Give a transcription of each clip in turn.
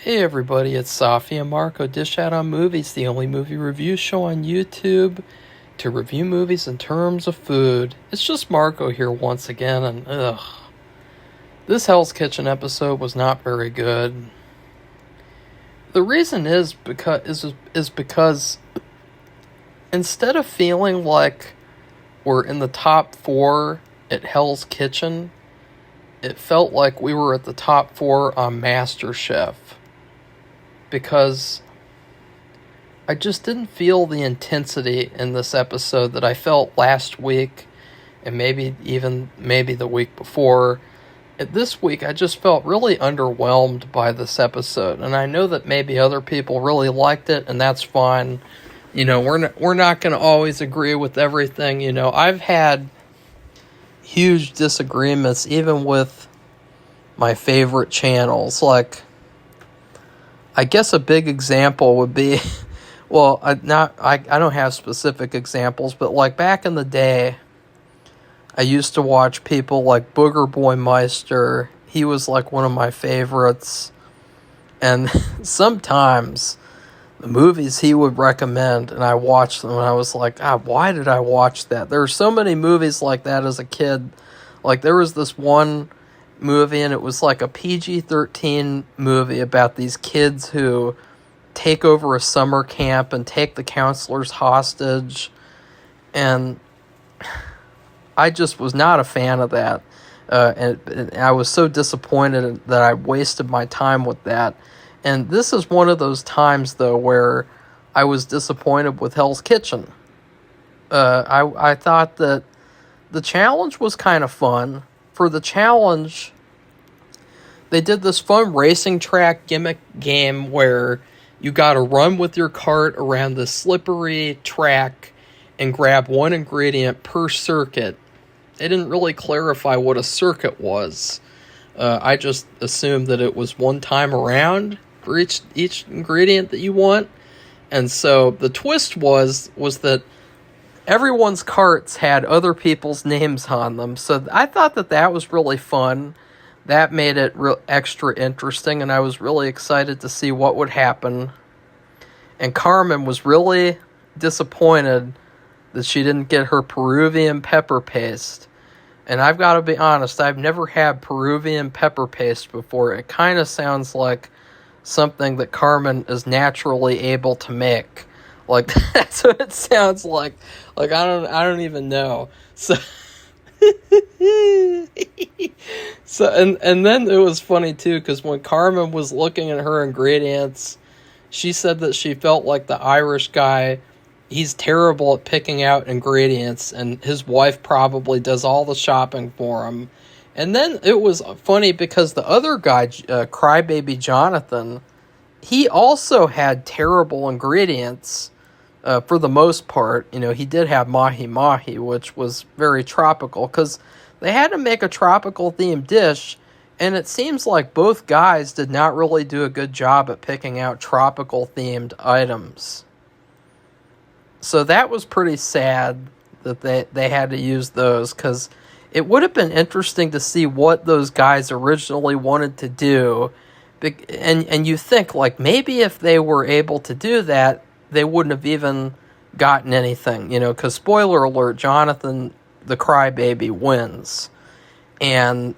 Hey everybody, it's Safi and Marco. Dish Out on Movies, the only movie review show on YouTube to review movies in terms of food. It's just Marco here once again, and this Hell's Kitchen episode was not very good. The reason is because instead of feeling like we're in the top 4 at Hell's Kitchen, it felt like we were at the top 4 on MasterChef. Because I just didn't feel the intensity in this episode that I felt last week, and maybe the week before. This week I just felt really underwhelmed by this episode, and I know that maybe other people really liked it, and that's fine. You know, we're not going to always agree with everything. You know, I've had huge disagreements even with my favorite channels. Like, I guess a big example would be, well, I don't have specific examples, but like back in the day, I used to watch people like Booger Boy Meister. He was like one of my favorites. And sometimes the movies he would recommend, and I watched them, and I was like, why did I watch that? There are so many movies like that as a kid. Like, there was this one movie, and it was like a PG-13 movie about these kids who take over a summer camp and take the counselors hostage, and I just was not a fan of that, and I was so disappointed that I wasted my time with that. And this is one of those times, though, where I was disappointed with Hell's Kitchen. I thought that the challenge was kind of fun. For the challenge, they did this fun racing track gimmick game where you got to run with your cart around the slippery track and grab one ingredient per circuit. They didn't really clarify what a circuit was. I just assumed that it was one time around for each ingredient that you want. And so the twist was that everyone's carts had other people's names on them. So I thought that was really fun. That made it extra interesting, and I was really excited to see what would happen. And Carmen was really disappointed that she didn't get her Peruvian pepper paste. And I've got to be honest, I've never had Peruvian pepper paste before. It kind of sounds like something that Carmen is naturally able to make. Like, that's what it sounds like. Like, I don't even know. So and then it was funny too, because when Carmen was looking at her ingredients, she said that she felt like the Irish guy, he's terrible at picking out ingredients, and his wife probably does all the shopping for him. And then it was funny because the other guy, Crybaby Jonathan, he also had terrible ingredients. For the most part. You know, he did have mahi mahi, which was very tropical, because they had to make a tropical themed dish, and it seems like both guys did not really do a good job at picking out tropical themed items. So that was pretty sad that they had to use those, because it would have been interesting to see what those guys originally wanted to do. And you think, like, maybe if they were able to do that, they wouldn't have even gotten anything, you know, because spoiler alert, Jonathan, the crybaby, wins. And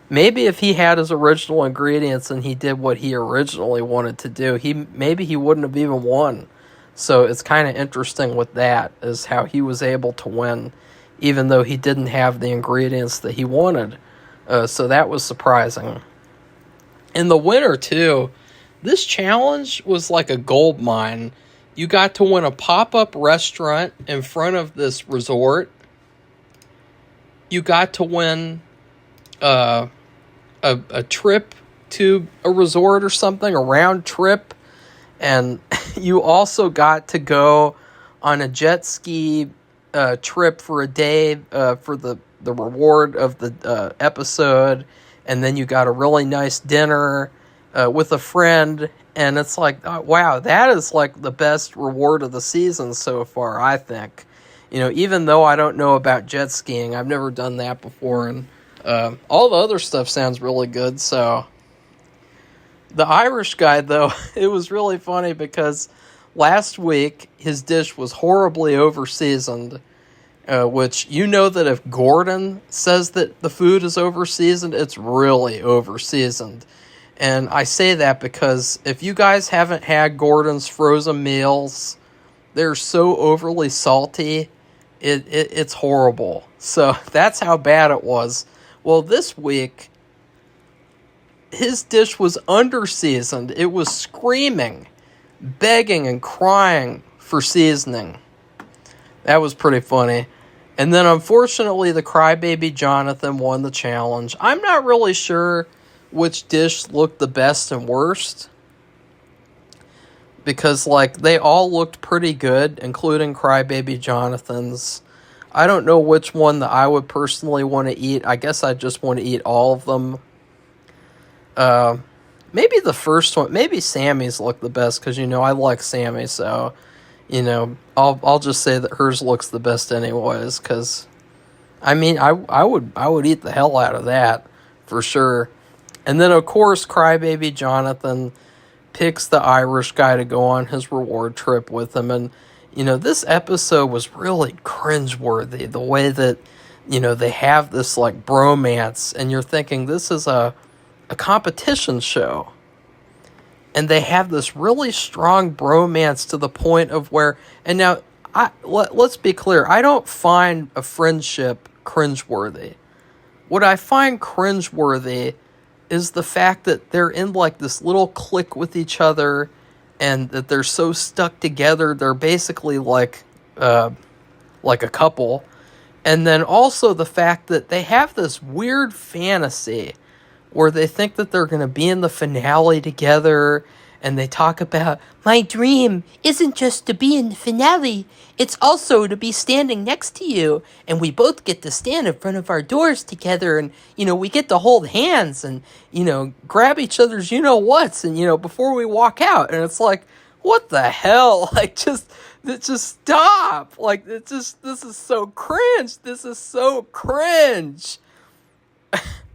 maybe if he had his original ingredients and he did what he originally wanted to do, maybe he wouldn't have even won. So it's kind of interesting with that, is how he was able to win, even though he didn't have the ingredients that he wanted. So that was surprising. And the winner, too, this challenge was like a gold mine. You got to win a pop-up restaurant in front of this resort. You got to win a trip to a resort or something, a round trip. And you also got to go on a jet ski trip for a day for the reward of the episode. And then you got a really nice dinner with a friend, and it's like, oh, wow, that is like the best reward of the season so far, I think. You know, even though I don't know about jet skiing, I've never done that before, and all the other stuff sounds really good, so The Irish guy, though, it was really funny because last week his dish was horribly overseasoned. Which, you know, that if Gordon says that the food is overseasoned, it's really overseasoned. And I say that because if you guys haven't had Gordon's frozen meals, they're so overly salty, it's horrible. So that's how bad it was. Well, this week, his dish was underseasoned. It was screaming, begging, and crying for seasoning. That was pretty funny. And then, unfortunately, the crybaby Jonathan won the challenge. I'm not really sure which dish looked the best and worst. Because, like, they all looked pretty good, including crybaby Jonathan's. I don't know which one that I would personally want to eat. I guess I just want to eat all of them. Maybe the first one, maybe Sammy's looked the best, because, you know, I like Sammy, so... You know, I'll just say that hers looks the best anyways, because, I mean, I would eat the hell out of that, for sure. And then, of course, crybaby Jonathan picks the Irish guy to go on his reward trip with him, and, you know, this episode was really cringeworthy, the way that, you know, they have this, like, bromance, and you're thinking, this is a competition show. And they have this really strong bromance to the point of where... And now, let's be clear. I don't find a friendship cringeworthy. What I find cringeworthy is the fact that they're in, like, this little clique with each other, and that they're so stuck together. They're basically like a couple. And then also the fact that they have this weird fantasy where they think that they're going to be in the finale together, and they talk about, my dream isn't just to be in the finale, it's also to be standing next to you, and we both get to stand in front of our doors together, and, you know, we get to hold hands, and, you know, grab each other's you-know-whats, and, you know, before we walk out, and it's like, what the hell? Like, just stop! Like, this is so cringe! This is so cringe!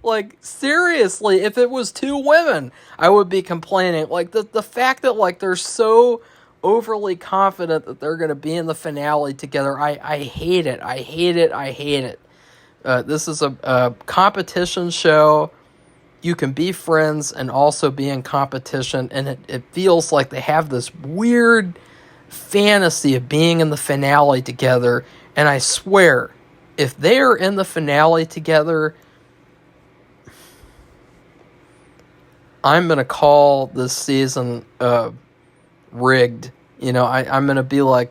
Like, seriously, if it was two women, I would be complaining. Like, the fact that, like, they're so overly confident that they're going to be in the finale together, I hate it. I hate it. I hate it. This is a competition show. You can be friends and also be in competition, and it feels like they have this weird fantasy of being in the finale together, and I swear, if they're in the finale together... I'm going to call this season rigged. You know, I'm going to be like,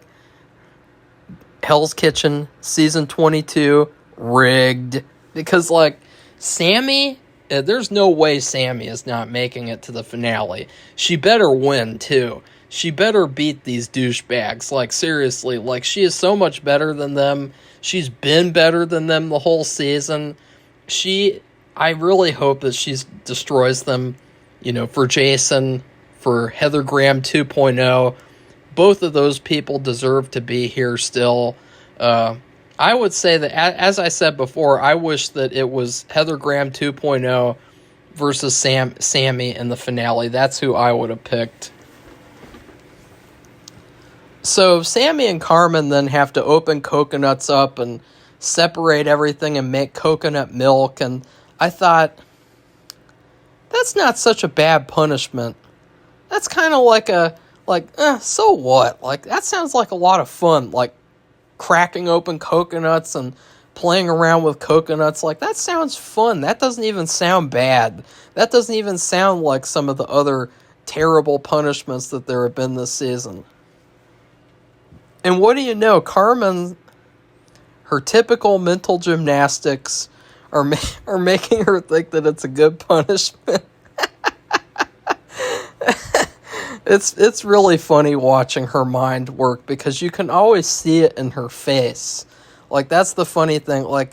Hell's Kitchen, season 22, rigged. Because, like, Sammy, there's no way Sammy is not making it to the finale. She better win, too. She better beat these douchebags. Like, seriously, like, she is so much better than them. She's been better than them the whole season. I really hope that she destroys them. You know, for Jason, for Heather Graham 2.0, both of those people deserve to be here still. I would say that, as I said before, I wish that it was Heather Graham 2.0 versus Sammy in the finale. That's who I would have picked. So Sammy and Carmen then have to open coconuts up and separate everything and make coconut milk. And I thought... That's not such a bad punishment. That's kind of so what? Like, that sounds like a lot of fun. Like, cracking open coconuts and playing around with coconuts. Like, that sounds fun. That doesn't even sound bad. That doesn't even sound like some of the other terrible punishments that there have been this season. And what do you know? Carmen, her typical mental gymnastics are making her think that it's a good punishment. It's really funny watching her mind work, because you can always see it in her face. Like, that's the funny thing. Like,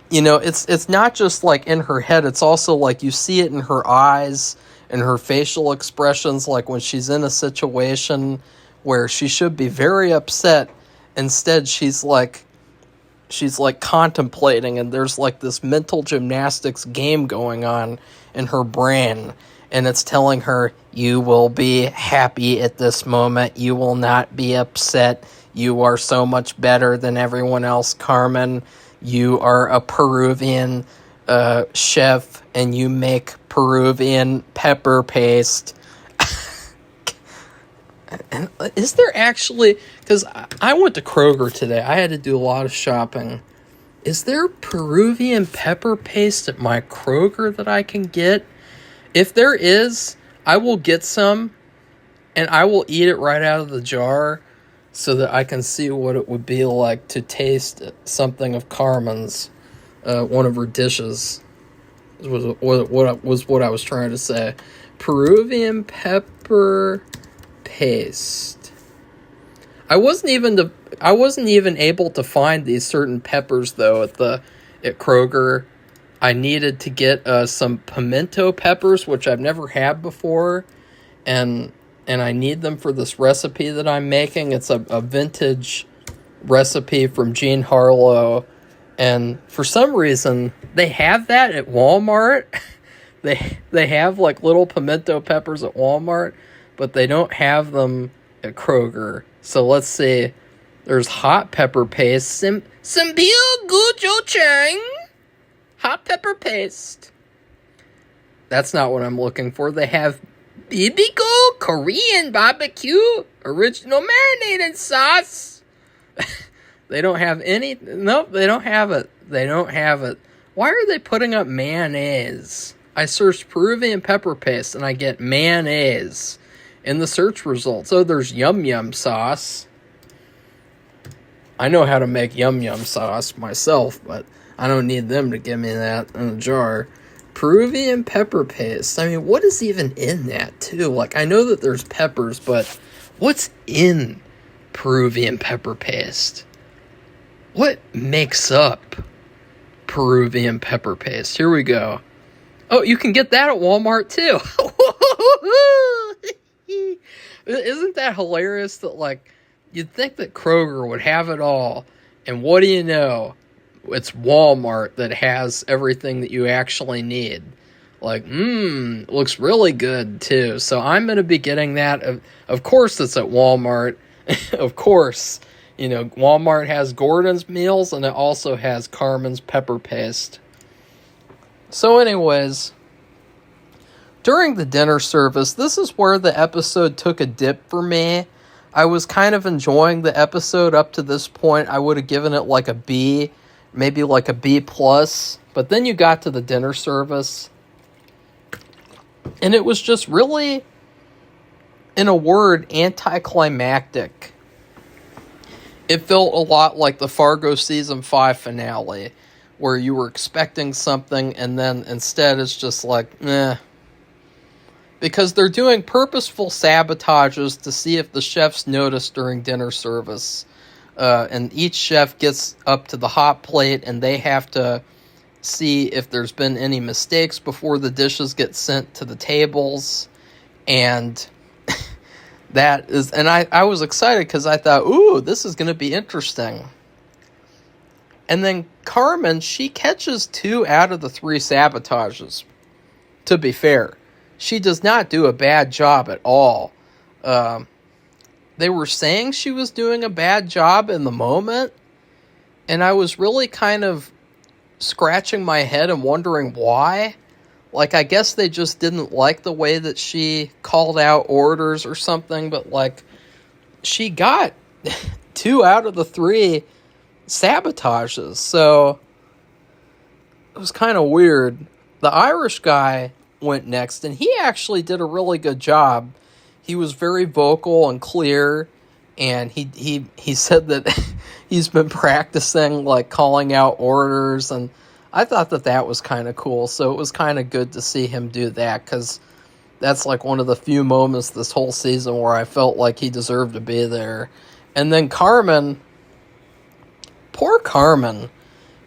you know, it's not just like in her head. It's also like you see it in her eyes and her facial expressions. Like when she's in a situation where she should be very upset, instead she's like contemplating, and there's like this mental gymnastics game going on in her brain. and it's telling her, you will be happy at this moment. You will not be upset. You are so much better than everyone else, Carmen. You are a Peruvian chef, and you make Peruvian pepper paste. And is there actually... Because I went to Kroger today. I had to do a lot of shopping. Is there Peruvian pepper paste at my Kroger that I can get? If there is, I will get some, and I will eat it right out of the jar so that I can see what it would be like to taste something of Carmen's, one of her dishes, was what I was trying to say. Peruvian pepper paste. I wasn't even able to find these certain peppers though at Kroger. I needed to get some pimento peppers, which I've never had before, and I need them for this recipe that I'm making. It's a vintage recipe from Jean Harlow, and for some reason they have that at Walmart. They have like little pimento peppers at Walmart, but they don't have them at Kroger. So let's see. There's hot pepper paste. Some good chang. Hot pepper paste. That's not what I'm looking for. They have Bibigo Korean barbecue original marinated sauce. They don't have any. Nope, they don't have it. They don't have it. Why are they putting up mayonnaise? I searched Peruvian pepper paste and I get mayonnaise in the search results. Oh, there's yum yum sauce. I know how to make yum yum sauce myself, but I don't need them to give me that in a jar. Peruvian pepper paste. I mean, what is even in that, too? Like, I know that there's peppers, but what's in Peruvian pepper paste? What makes up Peruvian pepper paste? Here we go. Oh, you can get that at Walmart, too. Isn't that hilarious that, like, you'd think that Kroger would have it all, and what do you know? It's Walmart that has everything that you actually need. Like, it looks really good, too. So I'm going to be getting that. Of course it's at Walmart. Of course. You know, Walmart has Gordon's meals, and it also has Carmen's pepper paste. So anyways, during the dinner service, this is where the episode took a dip for me. I was kind of enjoying the episode up to this point. I would have given it like a B, maybe like a B+, but then you got to the dinner service, and it was just really, in a word, anticlimactic. It felt a lot like the Fargo Season 5 finale, where you were expecting something, and then instead it's just like, meh. Because they're doing purposeful sabotages to see if the chefs notice during dinner service. And each chef gets up to the hot plate, and they have to see if there's been any mistakes before the dishes get sent to the tables. And that is, and I was excited because I thought, ooh, this is going to be interesting. And then Carmen, she catches 2 out of the 3 sabotages. To be fair, she does not do a bad job at all. They were saying she was doing a bad job in the moment, and I was really kind of scratching my head and wondering why. Like, I guess they just didn't like the way that she called out orders or something, but, like, she got 2 out of the 3 sabotages, so it was kind of weird. The Irish guy went next, and he actually did a really good job. He was very vocal and clear, and he said that he's been practicing, like, calling out orders, and I thought that was kind of cool. So it was kind of good to see him do that, because that's like one of the few moments this whole season where I felt like he deserved to be there. And then Carmen, poor Carmen,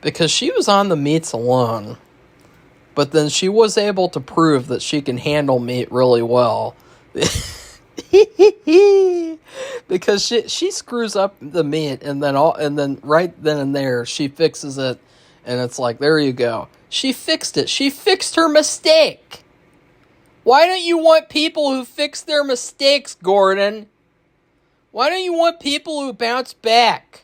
because she was on the meats alone, but then she was able to prove that she can handle meat really well. Because she screws up the meat, and then right then and there she fixes it, and it's like, there you go. She fixed it. She fixed her mistake. Why don't you want people who fix their mistakes, Gordon? Why don't you want people who bounce back?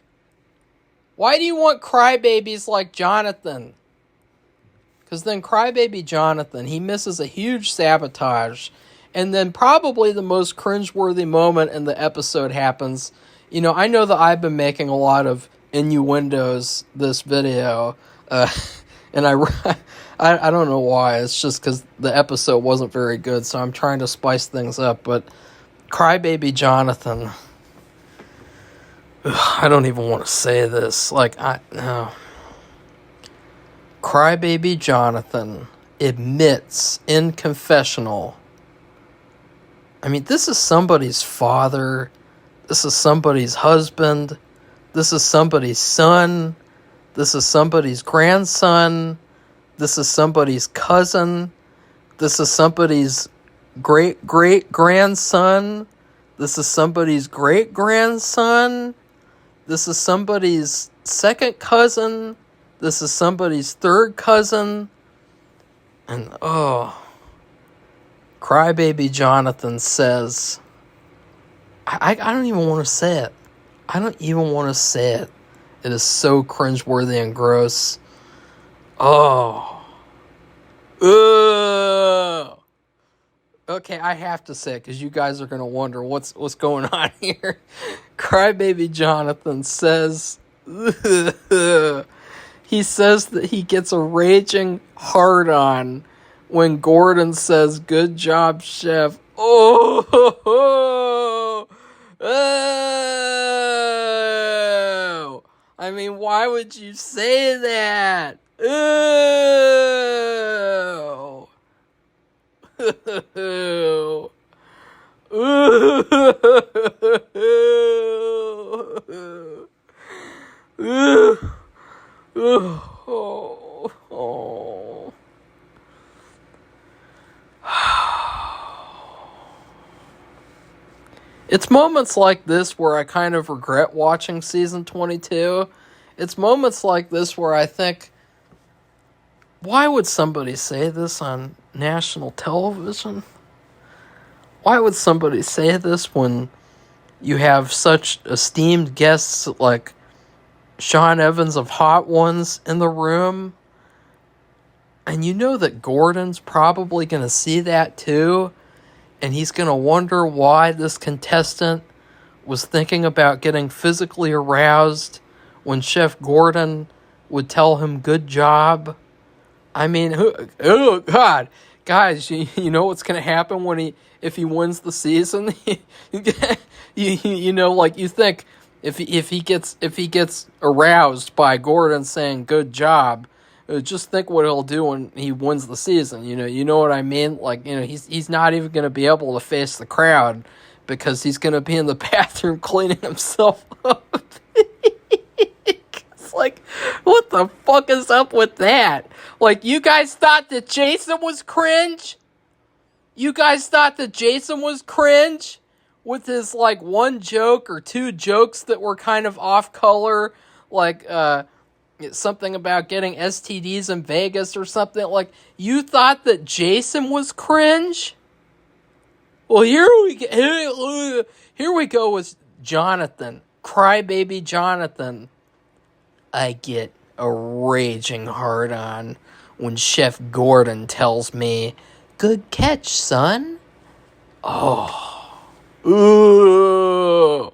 Why do you want crybabies like Jonathan? Because then crybaby Jonathan, he misses a huge sabotage. And then probably the most cringeworthy moment in the episode happens. You know, I know that I've been making a lot of innuendos this video. And I don't know why. It's just because the episode wasn't very good. So I'm trying to spice things up. But crybaby Jonathan. I don't even want to say this. No. Crybaby Jonathan admits in confessional. I mean, this is somebody's father. This is somebody's husband. This is somebody's son. This is somebody's grandson. This is somebody's cousin. This is somebody's great-great-grandson. This is somebody's great-grandson. This is somebody's second cousin. This is somebody's third cousin. And, crybaby Jonathan says, I don't even want to say it. I don't even want to say it. It is so cringeworthy and gross. Oh. Ugh. Okay, I have to say it because you guys are going to wonder what's going on here. Crybaby Jonathan says, he says that he gets a raging hard-on when Gordon says, "Good job, chef." Oh. I mean, why would you say that? Ew. It's moments like this where I kind of regret watching season 22. It's moments like this where I think, why would somebody say this on national television? Why would somebody say this when you have such esteemed guests like Sean Evans of Hot Ones in the room? And you know that Gordon's probably going to see that too. And he's going to wonder why this contestant was thinking about getting physically aroused when Chef Gordon would tell him good job. I mean, oh God, guys, you know what's going to happen if he wins the season? you know, like you think if he gets aroused by Gordon saying good job, just think what he'll do when he wins the season. You know what I mean? Like, he's not even going to be able to face the crowd because he's going to be in the bathroom cleaning himself up. It's like, what the fuck is up with that? Like, you guys thought that Jason was cringe? You guys thought that Jason was cringe? With his, like, one joke or two jokes that were kind of off color, like, something about getting STDs in Vegas or something. Like, you thought that Jason was cringe? Well, here we go with Jonathan. Crybaby Jonathan. I get a raging hard-on when Chef Gordon tells me, "Good catch, son." Oh. Ooh.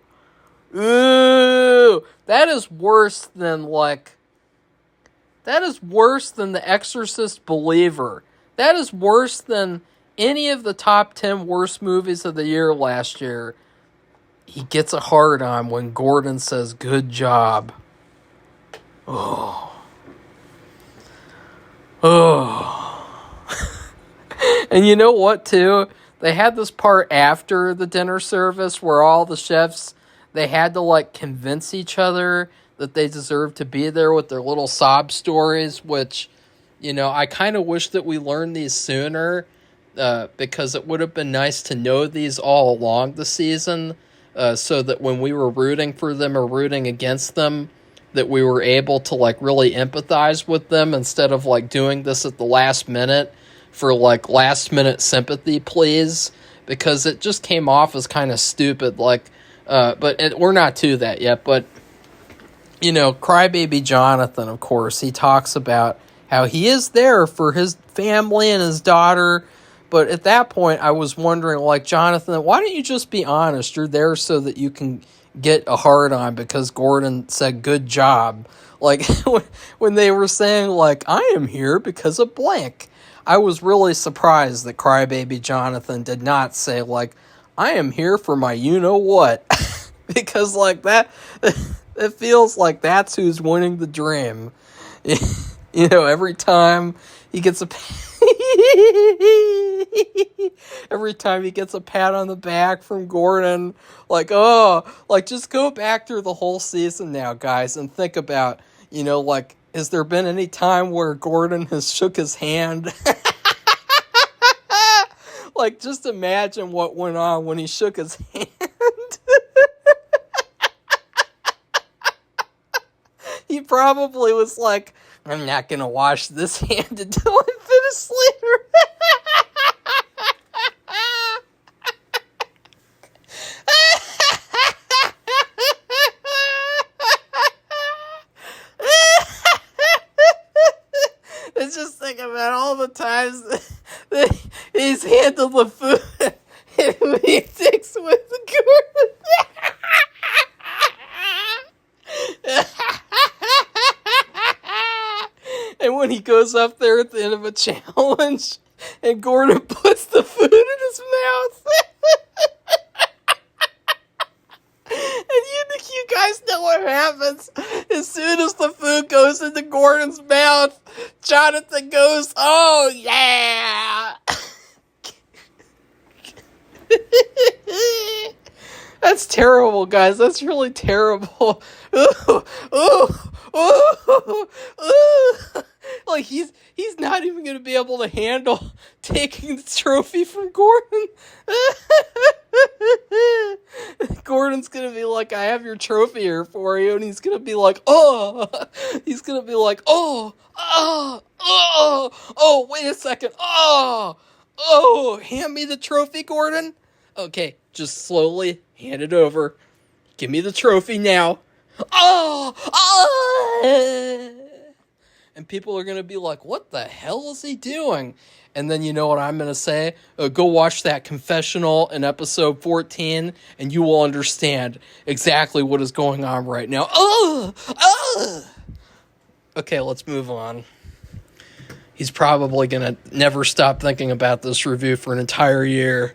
Ooh. That is worse than The Exorcist Believer. That is worse than any of the top 10 worst movies of the year last year. He gets a hard-on when Gordon says, "Good job." Oh. Oh. And you know what, too? They had this part after the dinner service where all the chefs, they had to, like, convince each other that they deserved to be there with their little sob stories, which, I kind of wish that we learned these sooner, because it would have been nice to know these all along the season, so that when we were rooting for them or rooting against them, that we were able to, like, really empathize with them instead of, like, doing this at the last minute for like last minute sympathy pleas, because it just came off as kind of stupid. Like, we're not to that yet. But Crybaby Jonathan, of course, he talks about how he is there for his family and his daughter. But at that point, I was wondering, like, Jonathan, why don't you just be honest? You're there so that you can get a hard-on because Gordon said good job. Like, when they were saying, like, I am here because of blank, I was really surprised that Crybaby Jonathan did not say, like, I am here for my you-know-what. Because, like, that, it feels like that's who's winning the dream. Every time he gets a every time he gets a pat on the back from Gordon, like, just go back through the whole season now, guys, and think about, like, has there been any time where Gordon has shook his hand? Like, just imagine what went on when he shook his hand. He probably was like, I'm not going to wash this hand until I finish Slater. Let's just think about all the times that he's handled the food and he takes with the Gordon. And when he goes up there at the end of a challenge and Gordon puts the food in his mouth. And you guys know what happens. As soon as the food goes into Gordon's mouth, Jonathan goes, oh yeah. That's terrible, guys. That's really terrible. Ooh, ooh, ooh, ooh. Like, he's not even going to be able to handle taking the trophy from Gordon. Gordon's going to be like, I have your trophy here for you. And he's going to be like, oh. He's going to be like, oh, wait a second. Oh, hand me the trophy, Gordon. Okay, just slowly hand it over. Give me the trophy now. And people are going to be like, what the hell is he doing? And then you know what I'm going to say? Go watch that confessional in episode 14, and you will understand exactly what is going on right now. Okay, let's move on. He's probably going to never stop thinking about this review for an entire year.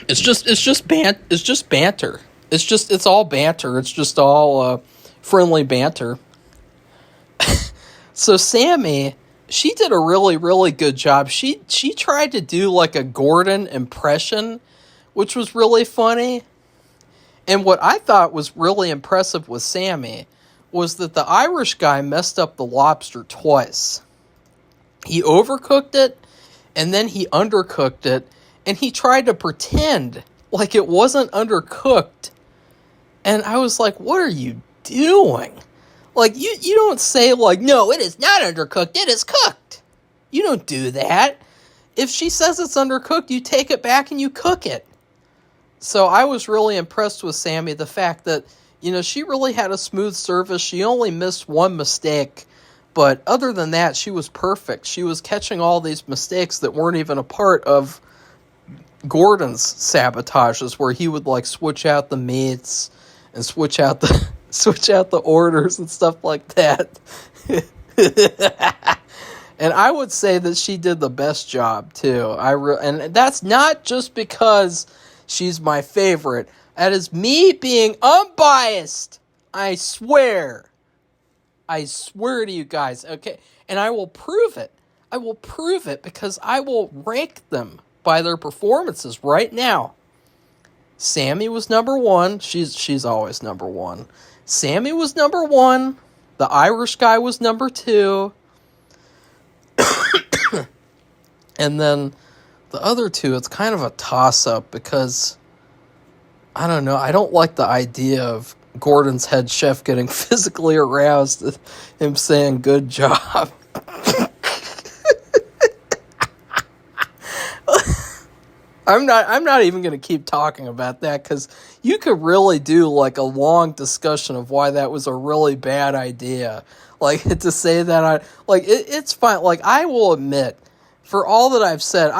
It's just banter. It's all banter. It's just all friendly banter. So Sammy, she did a really, really good job. She tried to do like a Gordon impression, which was really funny. And what I thought was really impressive with Sammy was that the Irish guy messed up the lobster twice. He overcooked it, and then he undercooked it, and he tried to pretend like it wasn't undercooked. And I was like, what are you doing? Like, you don't say, like, no, it is not undercooked, it is cooked. You don't do that. If she says it's undercooked, you take it back and you cook it. So I was really impressed with Sammy, the fact that, she really had a smooth surface. She only missed one mistake. But other than that, she was perfect. She was catching all these mistakes that weren't even a part of Gordon's sabotages, where he would, like, switch out the meats and switch out the orders and stuff like that. And I would say that she did the best job too. And that's not just because she's my favorite. That is me being unbiased. I swear to you guys. Okay, and I will prove it. Because I will rank them by their performances right now. Sammy was number one. She's always number one. Sammy was number one. The Irish guy was number two. And then the other two, it's kind of a toss-up because, I don't know, I don't like the idea of Gordon's head chef getting physically aroused at him saying good job. I'm not even going to keep talking about that because you could really do like a long discussion of why that was a really bad idea. Like to say that it's fine. Like I will admit, for all that I've said,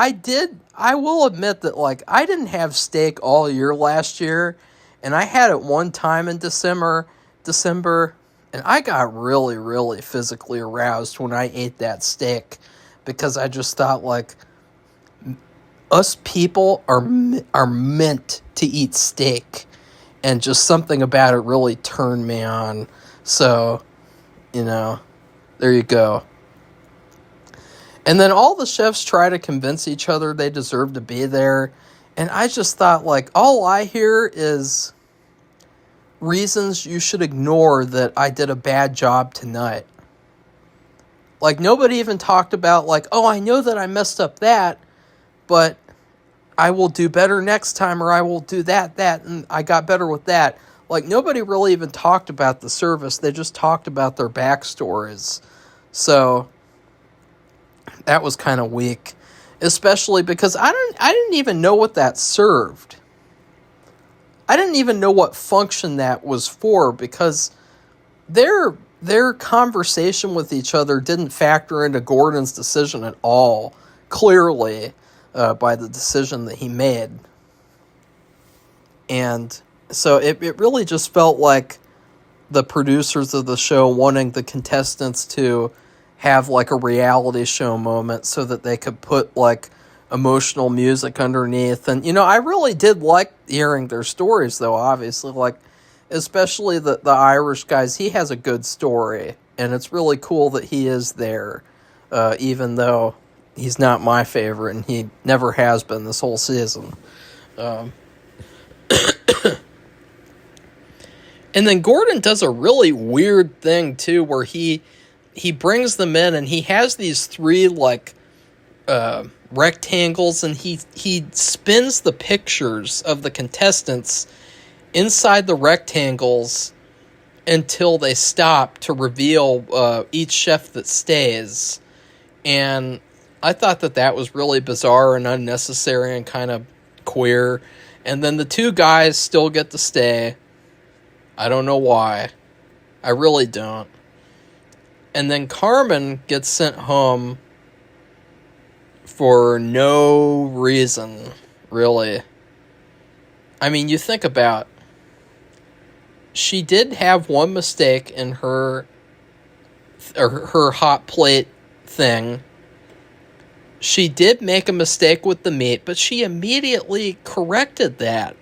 I will admit that like I didn't have steak all year last year, and I had it one time in December, and I got really, really physically aroused when I ate that steak because I just thought like us people are meant to eat steak, and just something about it really turned me on. So, there you go. And then all the chefs try to convince each other they deserve to be there, and I just thought, like, all I hear is reasons you should ignore that I did a bad job tonight. Like, nobody even talked about, like, oh, I know that I messed up that, but I will do better next time, or I will do that, and I got better with that. Like, nobody really even talked about the service. They just talked about their backstories. So, that was kind of weak. Especially because I didn't even know what that served. I didn't even know what function that was for, because their conversation with each other didn't factor into Gordon's decision at all, clearly, by the decision that he made. And so it really just felt like the producers of the show wanting the contestants to have like a reality show moment so that they could put like emotional music underneath. And, I really did like hearing their stories, though, obviously. Like, especially the Irish guys, he has a good story. And it's really cool that he is there, even though he's not my favorite, and he never has been this whole season. And then Gordon does a really weird thing, too, where he brings them in, and he has these three, like, rectangles, and he spins the pictures of the contestants inside the rectangles until they stop to reveal each chef that stays. And I thought that was really bizarre and unnecessary and kind of queer. And then the two guys still get to stay. I don't know why. I really don't. And then Carmen gets sent home for no reason, really. I mean, you think about, she did have one mistake in her hot plate thing. She did make a mistake with the meat, but she immediately corrected that.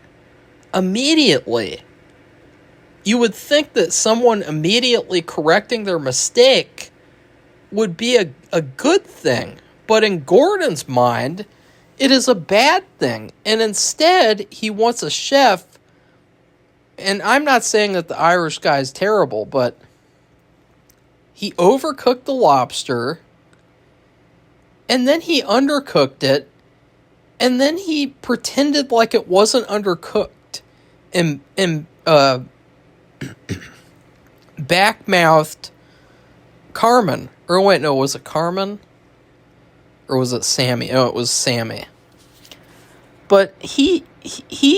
Immediately. You would think that someone immediately correcting their mistake would be a good thing. But in Gordon's mind, it is a bad thing. And instead, he wants a chef. And I'm not saying that the Irish guy is terrible, but he overcooked the lobster, and then he undercooked it, and then he pretended like it wasn't undercooked, and backmouthed Carmen. Or wait, no, was it Carmen? Or was it Sammy? Oh, it was Sammy. But he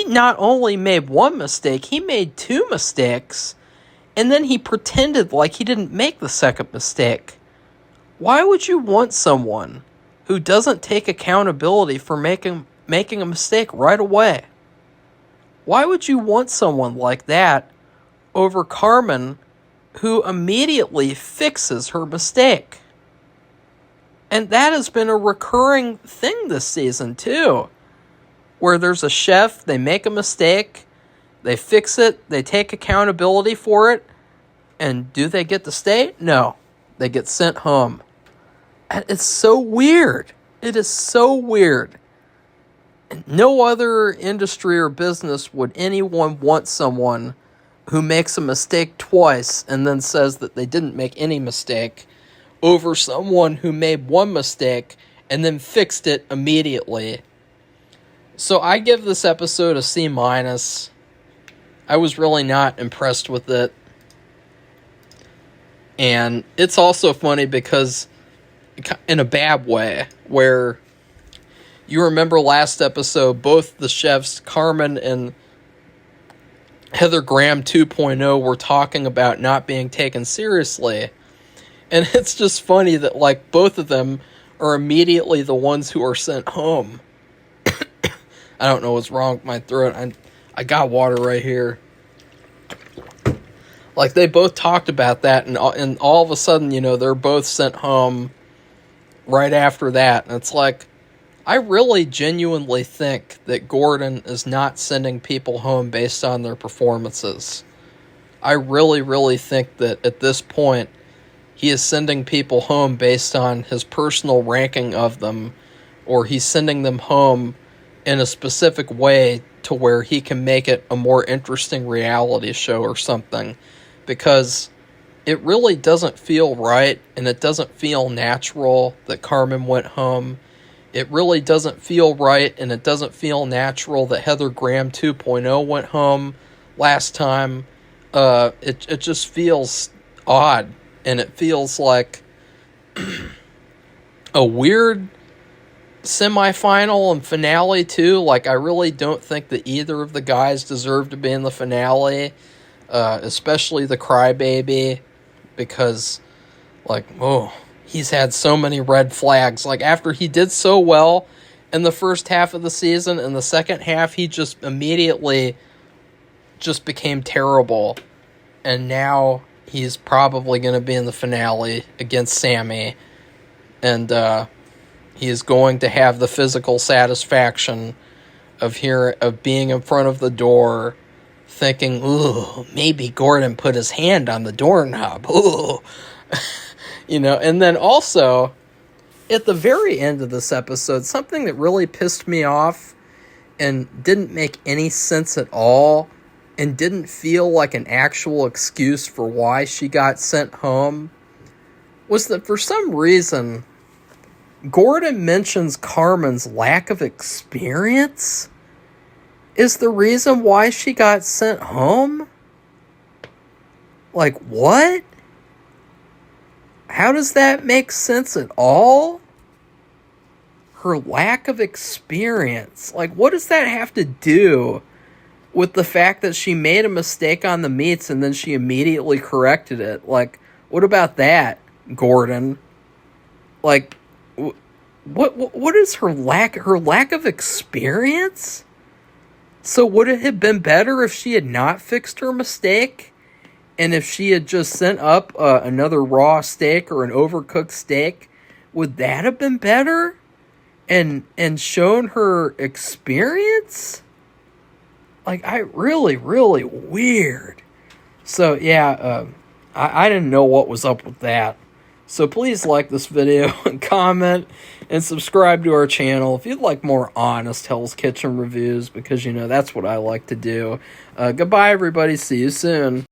not only made one mistake, he made two mistakes, and then he pretended like he didn't make the second mistake. Why would you want someone who doesn't take accountability for making a mistake right away? Why would you want someone like that over Carmen, who immediately fixes her mistake? And that has been a recurring thing this season, too. Where there's a chef, they make a mistake, they fix it, they take accountability for it, and do they get to stay? No. They get sent home. And it's so weird. It is so weird. In no other industry or business would anyone want someone who makes a mistake twice and then says that they didn't make any mistake over someone who made one mistake and then fixed it immediately. So I give this episode a C-. I was really not impressed with it. And it's also funny because, in a bad way, where you remember last episode, both the chefs, Carmen and Heather Graham 2.0, were talking about not being taken seriously. And it's just funny that, like, both of them are immediately the ones who are sent home. I don't know what's wrong with my throat. I got water right here. Like, they both talked about that, and all of a sudden, you know, they're both sent home right after that. And it's like, I really genuinely think that Gordon is not sending people home based on their performances. I really, really think that at this point, he is sending people home based on his personal ranking of them, or he's sending them home in a specific way to where he can make it a more interesting reality show or something. Because it really doesn't feel right, and it doesn't feel natural that Carmen went home. It really doesn't feel right, and it doesn't feel natural that Heather Graham 2.0 went home last time. It just feels odd, and it feels like a weird semifinal and finale too. Like, I really don't think that either of the guys deserve to be in the finale, especially the crybaby, because, like, he's had so many red flags. Like, after he did so well in the first half of the season, in the second half, he just immediately just became terrible. And now he's probably going to be in the finale against Sammy. And he is going to have the physical satisfaction of being in front of the door, thinking, ooh, maybe Gordon put his hand on the doorknob. Ooh. You know, and then also, at the very end of this episode, something that really pissed me off and didn't make any sense at all and didn't feel like an actual excuse for why she got sent home was that for some reason, Gordon mentions Carmen's lack of experience is the reason why she got sent home? Like, what? How does that make sense at all? Her lack of experience. Like, what does that have to do with the fact that she made a mistake on the meats and then she immediately corrected it? Like, what about that, Gordon? Like, what is her lack of experience? So would it have been better if she had not fixed her mistake? And if she had just sent up another raw steak or an overcooked steak, would that have been better? And shown her experience? Like, really weird. So, yeah, I didn't know what was up with that. So please like this video and comment and subscribe to our channel if you'd like more honest Hell's Kitchen reviews, because, you know, that's what I like to do. Goodbye, everybody. See you soon.